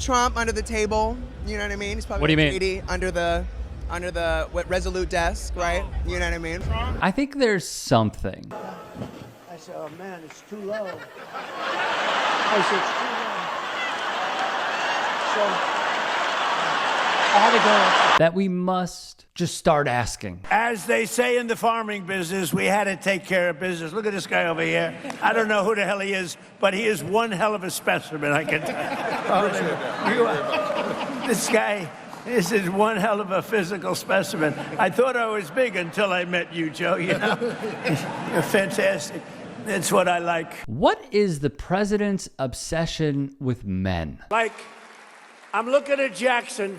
Trump under the table. You know what I mean? He's probably What do you mean? greedy under the Resolute desk, right? You know what I mean? I think there's something. I said, oh man, it's too low. I said, it's too low. So I had to go. That we must just start asking. As they say in the farming business, we had to take care of business. Look at this guy over here. I don't know who the hell he is, but he is one hell of a specimen, I can tell you. This guy, this is one hell of a physical specimen. I thought I was big until I met you, Joe, you know? You're fantastic. That's what I like. What is the president's obsession with men? Like, I'm looking at Jackson.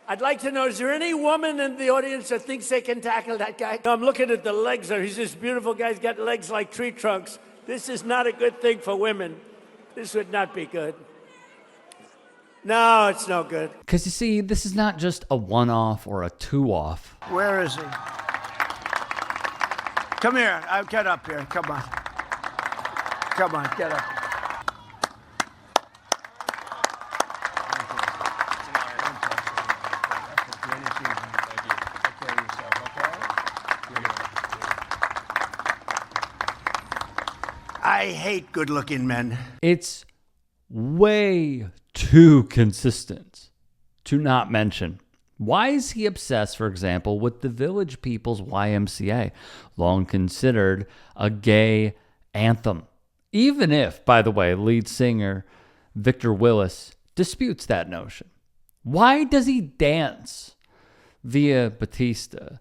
I'd like to know, is there any woman in the audience that thinks they can tackle that guy? I'm looking at the legs. He's this beautiful guy. He's got legs like tree trunks. This is not a good thing for women. This would not be good. No, it's no good. Because you see, this is not just a one-off or a two-off. Where is he? Come here. Get up here. Come on. Come on, get up. I hate good-looking men. It's way too consistent to not mention. Why is he obsessed, for example, with the Village People's YMCA, long considered a gay anthem? Even if, by the way, lead singer Victor Willis disputes that notion. Why does he dance via Batista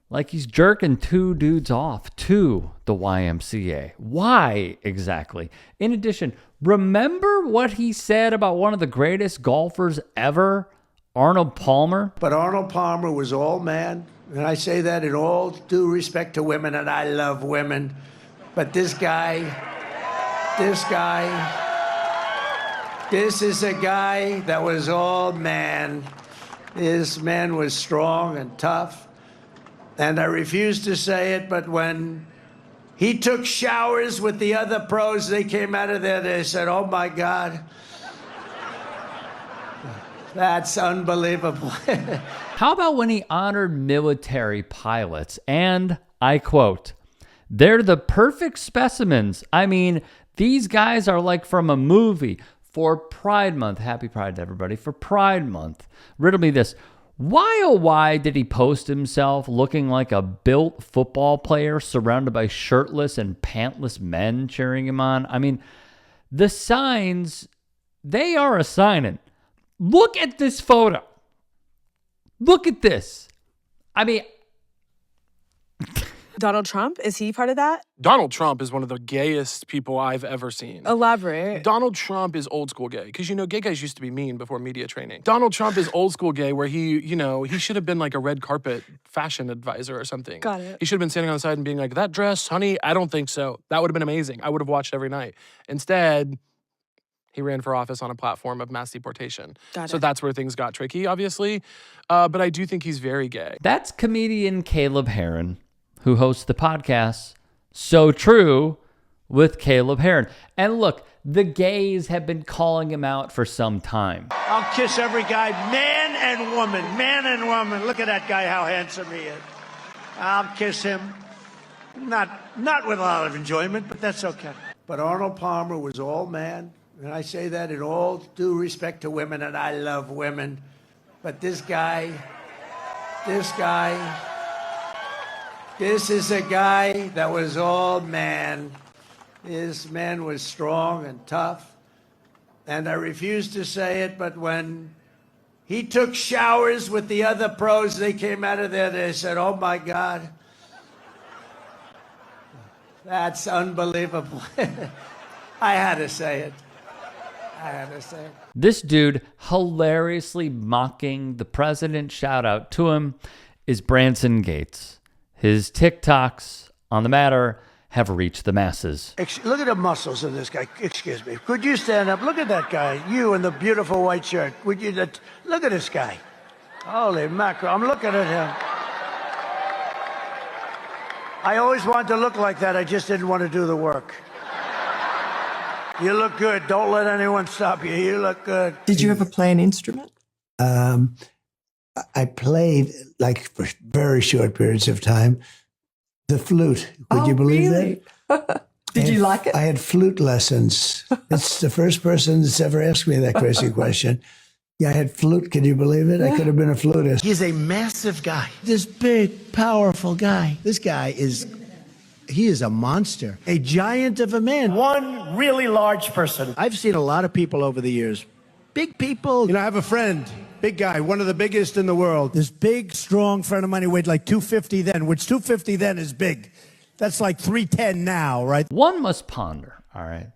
like he's jerking two dudes off to the YMCA? Why exactly? In addition, remember what he said about one of the greatest golfers ever, Arnold Palmer? But Arnold Palmer was all man, and I say that in all due respect to women, and I love women. But this is a guy that was all man. This man was strong and tough. And I refuse to say it, but when he took showers with the other pros, they came out of there, they said, oh my God, that's unbelievable. How about when he honored military pilots and, I quote, they're the perfect specimens. I mean, these guys are like from a movie. For Pride Month, happy Pride to everybody, for Pride Month, riddle me this. Why, oh why, did he post himself looking like a built football player surrounded by shirtless and pantless men cheering him on? I mean, the signs, they are a signing. Look at this photo. Look at this. I mean... Donald Trump, is he part of that? Donald Trump is one of the gayest people I've ever seen. Elaborate. Donald Trump is old school gay. Because, gay guys used to be mean before media training. Donald Trump is old school gay where he should have been like a red carpet fashion advisor or something. Got it. He should have been standing on the side and being like, that dress, honey, I don't think so. That would have been amazing. I would have watched every night. Instead, he ran for office on a platform of mass deportation. So that's where things got tricky, obviously. But I do think he's very gay. That's comedian Caleb Heron, who hosts the podcast So True with Caleb Heron. And look, the gays have been calling him out for some time. I'll kiss every guy, man and woman. Look at that guy, how handsome he is. I'll kiss him. Not with a lot of enjoyment, but that's okay. But Arnold Palmer was all man, and I say that in all due respect to women, and I love women. But this is a guy that was all man. This man was strong and tough. And I refuse to say it, but when he took showers with the other pros, they came out of there, they said, oh my God, that's unbelievable. I had to say it. This dude hilariously mocking the president, shout out to him, is Branson Gates. His TikToks on the matter have reached the masses. Look at the muscles of this guy. Excuse me. Could you stand up? Look at that guy. You in the beautiful white shirt. Would you look at this guy? Holy mackerel. I'm looking at him. I always wanted to look like that. I just didn't want to do the work. You look good. Don't let anyone stop you. You look good. Did you ever play an instrument? I played, like, for very short periods of time, the flute. Would you believe really? that? Did you like it? I had flute lessons. It's the first person that's ever asked me that crazy question. Yeah, I had flute. Can you believe it? I could have been a flutist. He's a massive guy. This big, powerful guy. This guy he is a monster. A giant of a man. One really large person. I've seen a lot of people over the years. Big people. You know, I have a friend, big guy, one of the biggest in the world. This big, strong friend of mine who weighed like 250 then, which 250 then is big. That's like 310 now, right? One must ponder, all right?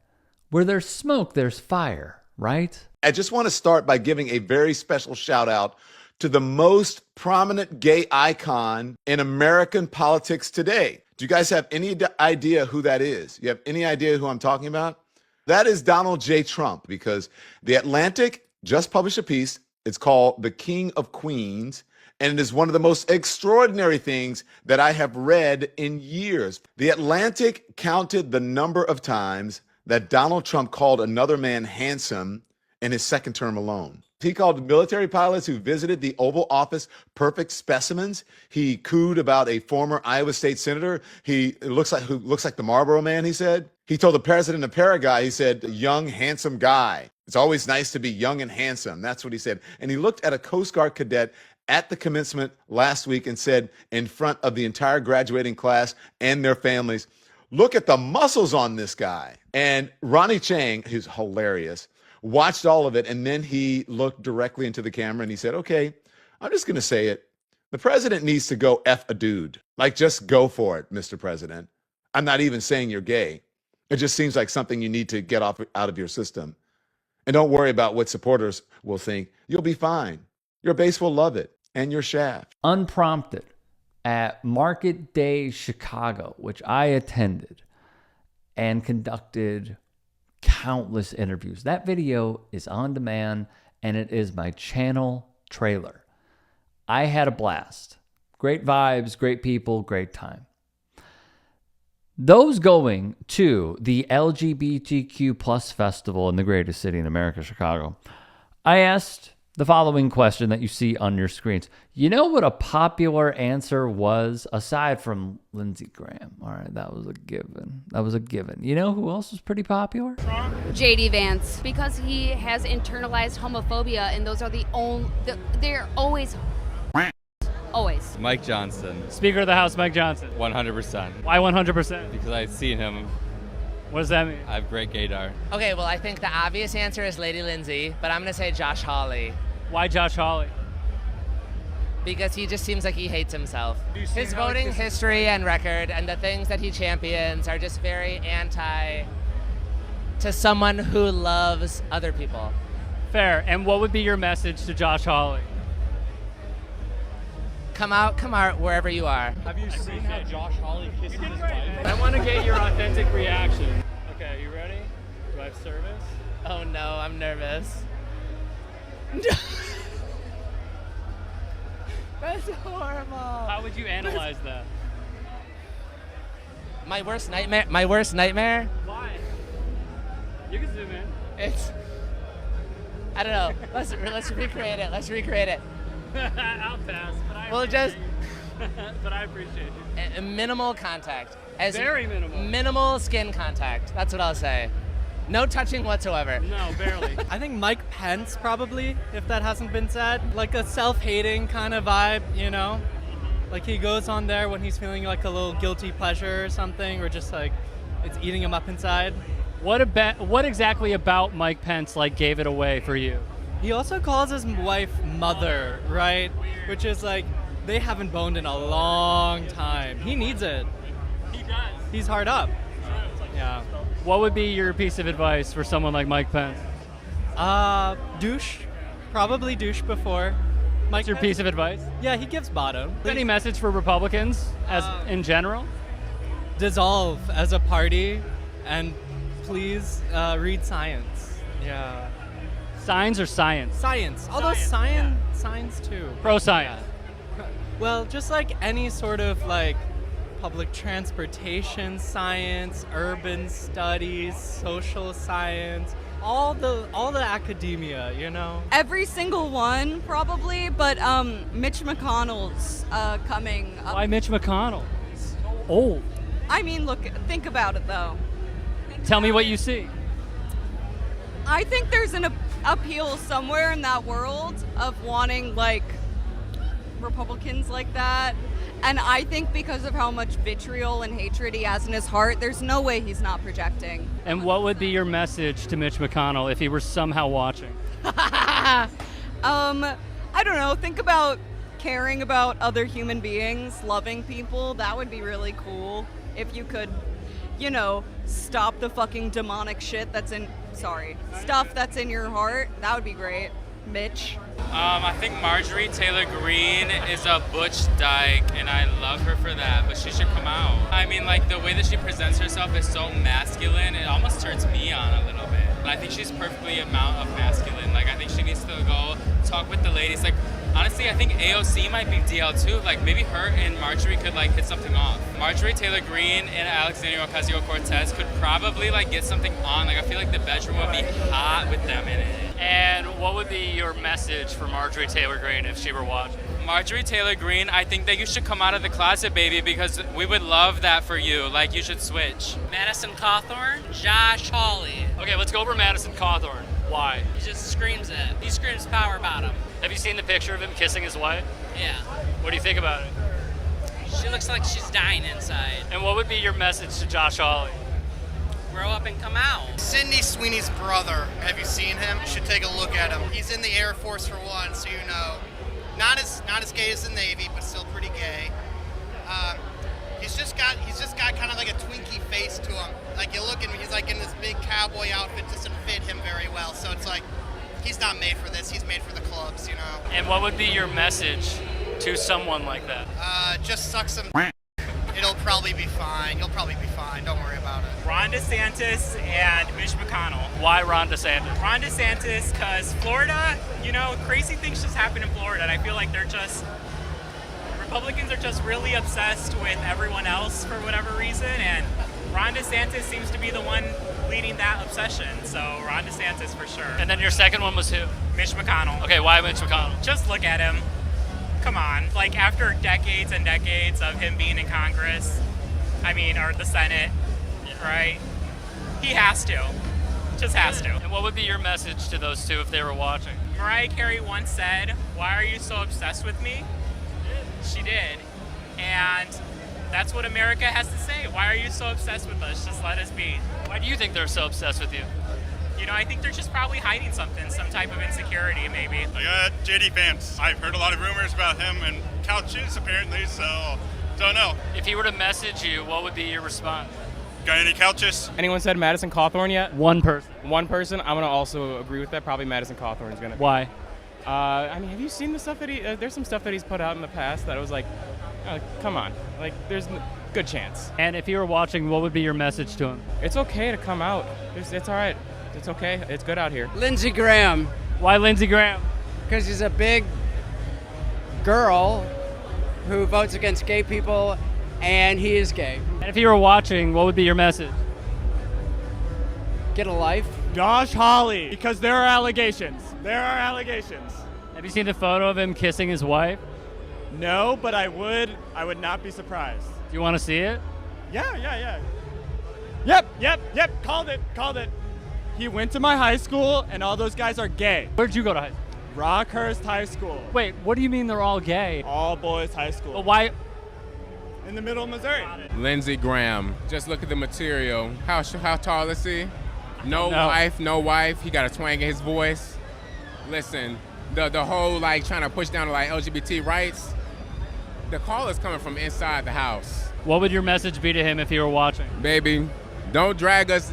Where there's smoke, there's fire, right? I just want to start by giving a very special shout out to the most prominent gay icon in American politics today. Do you guys have any idea who that is? You have any idea who I'm talking about? That is Donald J. Trump, because The Atlantic just published a piece. It's called The King of Queens, and it is one of the most extraordinary things that I have read in years. The Atlantic counted the number of times that Donald Trump called another man handsome in his second term alone. He called military pilots who visited the Oval Office perfect specimens. He cooed about a former Iowa State senator. Who looks like the Marlboro Man, he said. He told the president of Paraguay, he said, young, handsome guy. It's always nice to be young and handsome. That's what he said. And he looked at a Coast Guard cadet at the commencement last week and said, in front of the entire graduating class and their families, look at the muscles on this guy. And Ronnie Chang, who's hilarious, watched all of it, and then he looked directly into the camera and he said, okay, I'm just going to say it. The president needs to go F a dude. Like, just go for it, Mr. President. I'm not even saying you're gay. It just seems like something you need to get out of your system. And don't worry about what supporters will think. You'll be fine. Your base will love it, and your shaft. Unprompted at Market Day Chicago, which I attended and conducted countless interviews. That video is on demand, and it is my channel trailer. I had a blast. Great vibes, great people, great time. Those going to the LGBTQ plus festival in the greatest city in America, Chicago, I asked the following question that you see on your screens. You know what a popular answer was, aside from Lindsey Graham? All right, that was a given. You know who else was pretty popular? JD Vance, because he has internalized homophobia, and those are they're always. Always. Mike Johnson. Speaker of the House, Mike Johnson. 100%. Why 100%? Because I've seen him. What does that mean? I have great gaydar. Okay, well, I think the obvious answer is Lady Lindsay, but I'm going to say Josh Hawley. Why Josh Hawley? Because he just seems like he hates himself. His voting history and record and the things that he champions are just very anti to someone who loves other people. Fair. And what would be your message to Josh Hawley? Come out wherever you are. Have you seen how Josh Hawley kisses his wife? I want to get your authentic reaction. Okay, you ready? Do I have service? Oh no, I'm nervous. That's horrible. How would you analyze that? My worst nightmare? Why? You can zoom in. I don't know. Let's recreate it. I'll pass, but I appreciate you. Minimal contact. Very minimal. Minimal skin contact. That's what I'll say. No touching whatsoever. No, barely. I think Mike Pence probably, if that hasn't been said. Like a self-hating kind of vibe, you know? Like he goes on there when he's feeling like a little guilty pleasure or something, or just like it's eating him up inside. What exactly about Mike Pence like gave it away for you? He also calls his wife mother, right? Which is like, they haven't boned in a long time. He needs it. He does. He's hard up. Yeah. What would be your piece of advice for someone like Mike Pence? Douche. Probably douche before. What's your piece of advice? Yeah, he gives bottom. Any message for Republicans as in general? Dissolve as a party, and please read science. Yeah. Signs or science? Science. Although science too. Pro-science. Yeah. Well, just like any sort of like public transportation science, urban studies, social science, all the academia, you know. Every single one, probably, but Mitch McConnell's coming up. Why Mitch McConnell? He's so old. I mean, look, think about it though. Tell me what you see. I think there's an appeal somewhere in that world of wanting like Republicans like that. And I think because of how much vitriol and hatred he has in his heart, there's no way he's not projecting. And what would be your message to Mitch McConnell if he were somehow watching? I don't know. Think about caring about other human beings, loving people. That would be really cool if you could, you know, stop the fucking demonic shit that's in, stuff that's in your heart. That would be great. Mitch? I think Marjorie Taylor Greene is a butch dyke, and I love her for that, but she should come out. I mean, like, the way that she presents herself is so masculine, it almost turns me on a little bit. And I think she's perfectly amount of masculine. Like, I think she needs to go talk with the ladies. Like, honestly, I think AOC might be DL too. Like, maybe her and Marjorie could, like, hit something off. Marjorie Taylor Greene and Alexandria Ocasio-Cortez could probably, like, get something on. Like, I feel like the bedroom would be hot with them in it. And what would be your message for Marjorie Taylor Greene if she were watching? Marjorie Taylor Greene, I think that you should come out of the closet, baby, because we would love that for you. Like, you should switch. Madison Cawthorn, Josh Hawley. Okay, let's go over Madison Cawthorn. Why? He just screams it. He screams power bottom. Have you seen the picture of him kissing his wife? Yeah. What do you think about it? She looks like she's dying inside. And what would be your message to Josh Hawley? Grow up and come out. Sydney Sweeney's brother. Have you seen him? You should take a look at him. He's in the Air Force for one, so you know. Not as gay as the Navy, but still pretty gay. He's just got kind of like a Twinkie face to him. Like you look at him, he's like in this big cowboy outfit, doesn't fit him very well. So it's like he's not made for this. He's made for the clubs, you know. And what would be your message to someone like that? Just suck some. It'll probably be fine. You'll probably be fine. Don't worry about it. Ron DeSantis and Mitch McConnell. Why Ron DeSantis? Ron DeSantis, because Florida, you know, crazy things just happen in Florida, and I feel like Republicans are just really obsessed with everyone else for whatever reason, and Ron DeSantis seems to be the one leading that obsession, so Ron DeSantis for sure. And then your second one was who? Mitch McConnell. Okay, why Mitch McConnell? Just look at him. Come on, like after decades and decades of him being in Congress, or the Senate, right? He has to, just has to. And what would be your message to those two if they were watching? Mariah Carey once said, "Why are you so obsessed with me?" She did, and that's what America has to say. Why are you so obsessed with us? Just let us be. Why do you think they're so obsessed with you? You know, I think they're just probably hiding something, some type of insecurity, maybe. I got JD Vance. I've heard a lot of rumors about him and couches, apparently, so don't know. If he were to message you, what would be your response? Got any couches? Anyone said Madison Cawthorn yet? One person. One person? I'm going to also agree with that. Probably Madison Cawthorn is going to. Why? Have you seen the stuff that there's some stuff that he's put out in the past that I was like, come on. Like, there's a good chance. And if you were watching, what would be your message to him? It's okay to come out. It's all right. It's okay. It's good out here. Lindsey Graham. Why Lindsey Graham? Because she's a big girl who votes against gay people, and he is gay. And if you were watching, what would be your message? Get a life. Josh Hawley, because there are allegations. There are allegations. Have you seen the photo of him kissing his wife? No, but I would not be surprised. Do you want to see it? Yeah. Yep, called it. He went to my high school, and all those guys are gay. Where'd you go to high school? Rockhurst High School. Wait, what do you mean they're all gay? All boys high school. But why? In the middle of Missouri. Lindsey Graham. Just look at the material. How tall is he? No wife. He got a twang in his voice. Listen, the whole like trying to push down like LGBT rights. The call is coming from inside the house. What would your message be to him if he were watching? Baby, don't drag us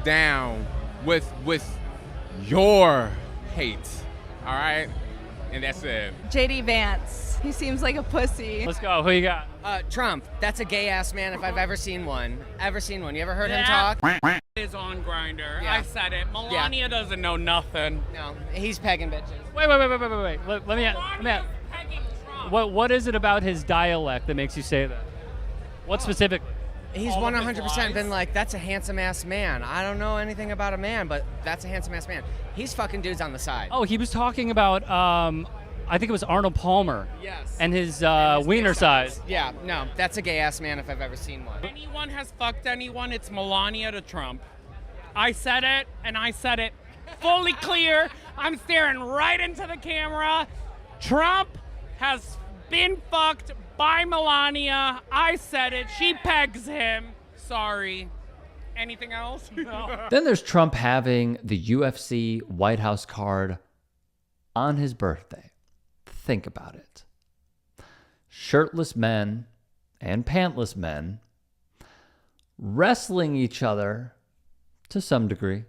down with your hate. All right? And that's it. JD Vance. He seems like a pussy. Let's go. Who you got? Trump. That's a gay ass man if I've ever seen one. You ever heard him talk? Is on Grindr. Yeah. I said it. Melania doesn't know nothing. No, he's pegging bitches. Wait. Let me ask. What is it about his dialect that makes you say that? What specific? He's All of his 100% been lies? like, that's a handsome ass man. I don't know anything about a man, but that's a handsome ass man. He's fucking dudes on the side. Oh, he was talking about, I think it was Arnold Palmer. Yes. And his And his wiener dick size. Yeah, no, that's a gay ass man if I've ever seen one. Anyone has fucked anyone, it's Melania to Trump. I said it, and I said it fully clear. I'm staring right into the camera. Trump has been fucked by Melania. I said it. She pegs him. Sorry. Anything else? No. Then there's Trump having the UFC White House card on his birthday. Think about it. Shirtless men and pantless men wrestling each other to some degree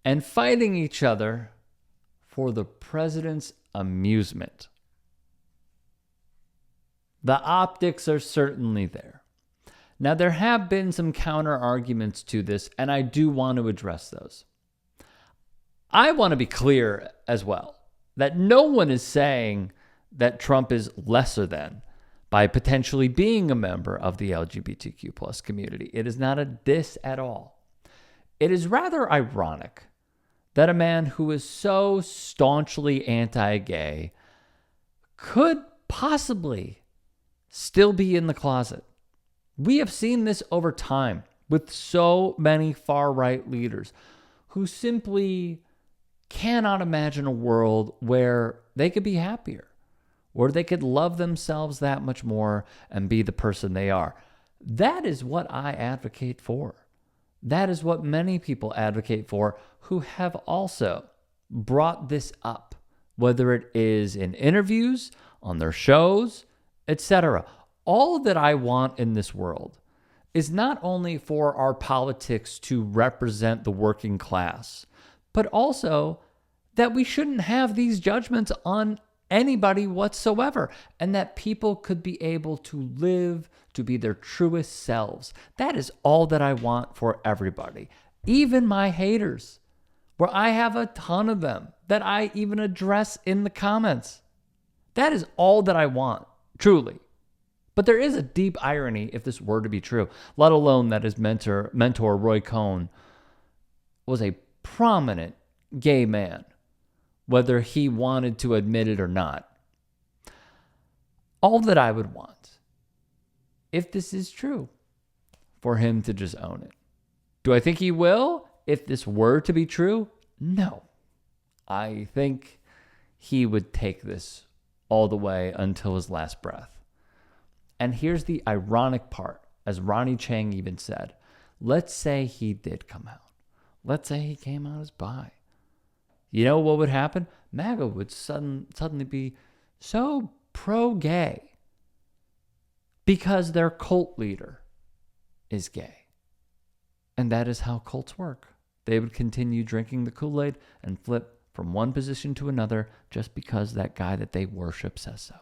and fighting each other for the president's amusement. The optics are certainly there. Now, there have been some counter arguments to this, and I do want to address those. I want to be clear as well that no one is saying that Trump is lesser than by potentially being a member of the LGBTQ plus community. It is not a diss at all. It is rather ironic that a man who is so staunchly anti-gay could possibly still be in the closet. We have seen this over time with so many far-right leaders who simply cannot imagine a world where they could be happier, where they could love themselves that much more and be the person they are. That is what I advocate for. That is what many people advocate for who have also brought this up, whether it is in interviews, on their shows, etc. All that I want in this world is not only for our politics to represent the working class, but also that we shouldn't have these judgments on anybody whatsoever, and that people could be able to live to be their truest selves. That is all that I want for everybody, even my haters, where I have a ton of them that I even address in the comments. That is all that I want, truly. But there is a deep irony if this were to be true, let alone that his mentor Roy Cohn was a prominent gay man, whether he wanted to admit it or not. All that I would want, if this is true, for him to just own it. Do I think he will if this were to be true? No. I think he would take this all the way until his last breath. And here's the ironic part, as Ronnie Chang even said. Let's say he did come out. Let's say he came out as bi. You know what would happen? MAGA would suddenly be so pro-gay because their cult leader is gay. And that is how cults work. They would continue drinking the Kool-Aid and flip from one position to another just because that guy that they worship says so.